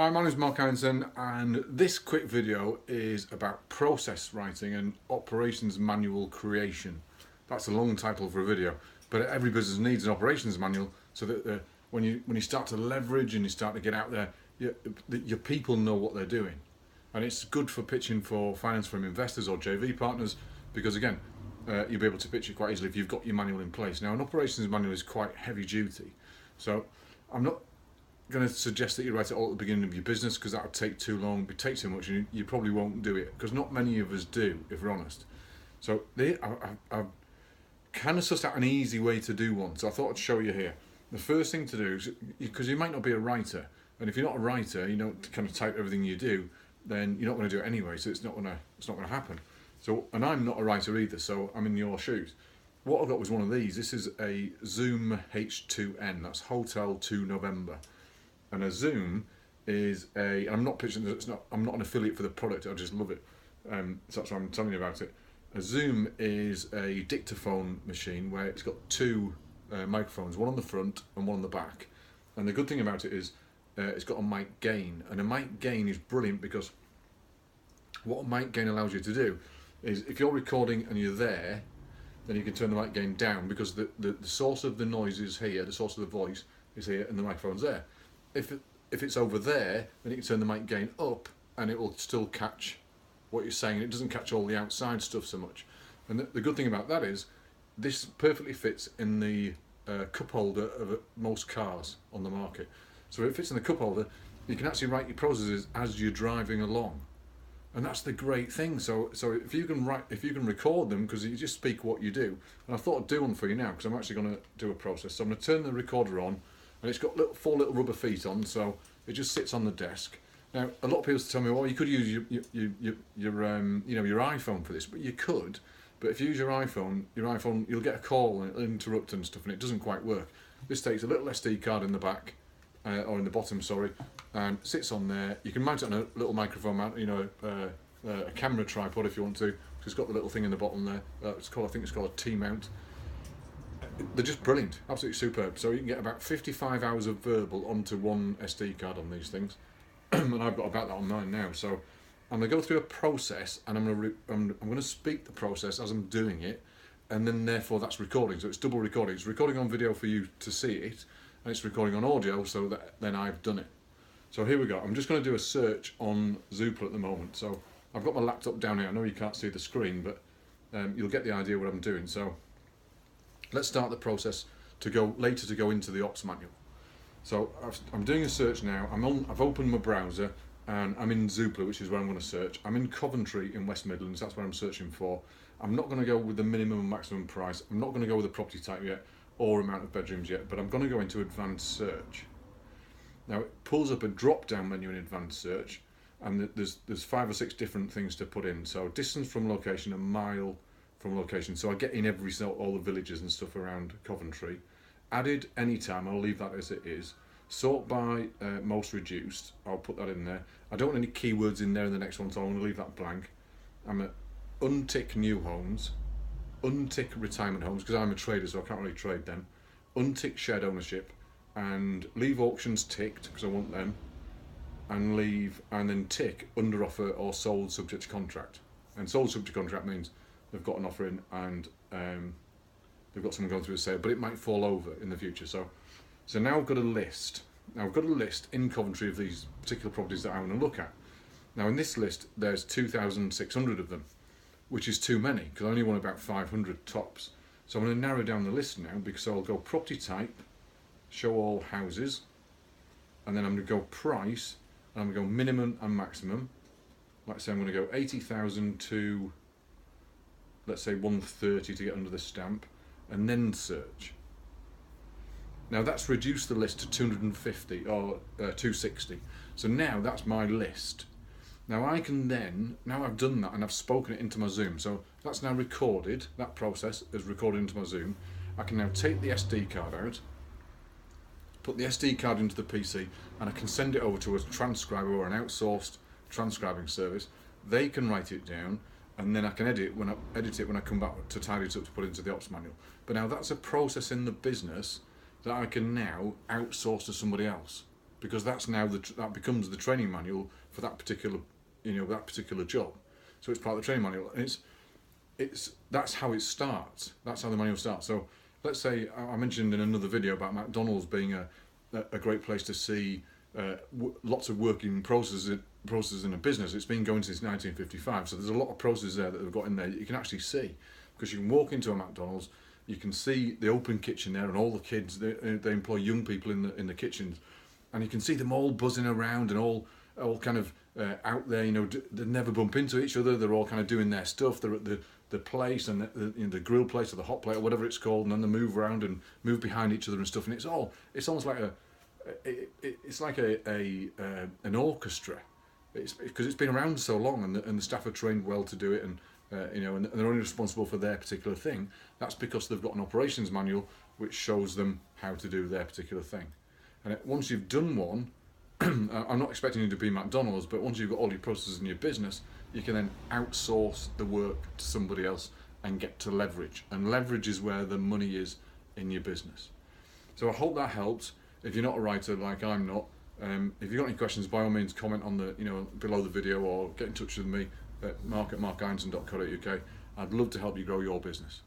Hi, my name is Mark Harrington, and this quick video is about process writing and operations manual creation. That's a long title for a video, but every business needs an operations manual so that when you start to leverage and you start to get out there, your people know what they're doing. And it's good for pitching for finance from investors or JV partners because, again, you'll be able to pitch it quite easily if you've got your manual in place. Now, an operations manual is quite heavy duty, so I'm not going to suggest that you write it all at the beginning of your business because that would take too long. It takes too much and you probably won't do it because not many of us do, if we're honest. So I've kind of sussed out an easy way to do one, so I thought I'd show you here. The first thing to do is, because you might not be a writer, and if you're not a writer, you don't kind of type everything you do, then you're not going to do it anyway, so it's not going to happen. So, and I'm not a writer either, so I'm in your shoes. What I got was one of these. This is a Zoom H2N, that's Hotel to November. And a Zoom is and I'm not pitching, I'm not an affiliate for the product, I just love it. So that's why I'm telling you about it. A Zoom is a dictaphone machine where it's got two microphones, one on the front and one on the back. And the good thing about it is it's got a mic gain, and a mic gain is brilliant because what a mic gain allows you to do is if you're recording and you're there, then you can turn the mic gain down because the source of the noise is here, the source of the voice is here, and the microphone's there. If it's over there, then you can turn the mic gain up and it will still catch what you're saying. It doesn't catch all the outside stuff so much. And the good thing about that is this perfectly fits in the cup holder of most cars on the market. So if it fits in the cup holder, you can actually write your processes as you're driving along. And that's the great thing. So if you can record them, because you just speak what you do. And I thought I'd do one for you now because I'm actually going to do a process. So I'm going to turn the recorder on. And it's got four little rubber feet on, so it just sits on the desk. Now, a lot of people tell me, well, you could use your iPhone for this, but you could. But if you use your iPhone, you'll get a call and it'll interrupt and stuff, and it doesn't quite work. This takes a little SD card in the back, or in the bottom, sorry, and sits on there. You can mount it on a little microphone mount, a camera tripod if you want to. It's got the little thing in the bottom there. I think it's called a T-mount. They're just brilliant, absolutely superb. So you can get about 55 hours of verbal onto one SD card on these things, and I've got about that on mine now. So I'm going to go through a process, and I'm going to speak the process as I'm doing it, and then therefore that's recording. So it's double recording. It's recording on video for you to see it, and it's recording on audio so that then I've done it. So here we go. I'm just going to do a search on Zoopla at the moment. So I've got my laptop down here. I know you can't see the screen, but you'll get the idea what I'm doing. So let's start the process to go into the ops manual. So I'm doing a search now. I've opened my browser and I'm in Zoopla, which is where I'm going to search. I'm in Coventry in West Midlands. That's what I'm searching for. I'm not going to go with the minimum and maximum price. I'm not going to go with the property type yet or amount of bedrooms yet, but I'm going to go into advanced search. Now it pulls up a drop-down menu in advanced search, and there's 5 or 6 different things to put in. So distance from location, a mile from location, so I get in all the villages and stuff around Coventry. Added anytime, I'll leave that as it is. Sort by most reduced, I'll put that in there. I don't want any keywords in there in the next one, so I'm going to leave that blank. I'm at untick new homes, untick retirement homes, because I'm a trader, so I can't really trade them. Untick shared ownership, and leave auctions ticked, because I want them. And then tick under offer or sold subject to contract. And sold subject to contract means they've got an offer in and they've got someone going through a sale, but it might fall over in the future. So now I've got a list. Now I've got a list in Coventry of these particular properties that I want to look at. Now in this list, there's 2,600 of them, which is too many because I only want about 500 tops. So I'm going to narrow down the list now because I'll go property type, show all houses, and then I'm going to go price, and I'm going to go minimum and maximum. Like I say, I'm going to go 80,000 to, let's say 130 to get under the stamp, and then search. Now that's reduced the list to 250 or 260. So now that's my list. Now I can then, now I've done that and I've spoken it into my Zoom, so that's now recorded, that process is recorded into my Zoom. I can now take the SD card out, put the SD card into the PC, and I can send it over to a transcriber or an outsourced transcribing service. They can write it down, and then I can edit it when I come back to tidy it up to put into the ops manual. But now that's a process in the business that I can now outsource to somebody else. because that's now that becomes the training manual for that particular, that particular job. So it's part of the training manual, and that's how it starts. That's how the manual starts. So let's say I mentioned in another video about McDonald's being a great place to see lots of working processes in a business. It's been going since 1955, so there's a lot of processes there that they've got in there that you can actually see, because you can walk into a McDonald's, you can see the open kitchen there, and all the kids, they employ young people in the kitchens, and you can see them all buzzing around and all kind of out there. They never bump into each other. They're all kind of doing their stuff. They're at the place, and the grill place or the hot plate or whatever it's called, and then they move around and move behind each other and stuff. And it's almost like an orchestra. It's because it's been around so long, and the staff are trained well to do it, and and they're only responsible for their particular thing. That's because they've got an operations manual which shows them how to do their particular thing. And once you've done one, I'm not expecting you to be McDonald's, but once you've got all your processes in your business, you can then outsource the work to somebody else and get to leverage. And leverage is where the money is in your business. So I hope that helps. If you're not a writer like I'm not, if you've got any questions, by all means comment on the below the video, or get in touch with me at mark@markironson.co.uk. I'd love to help you grow your business.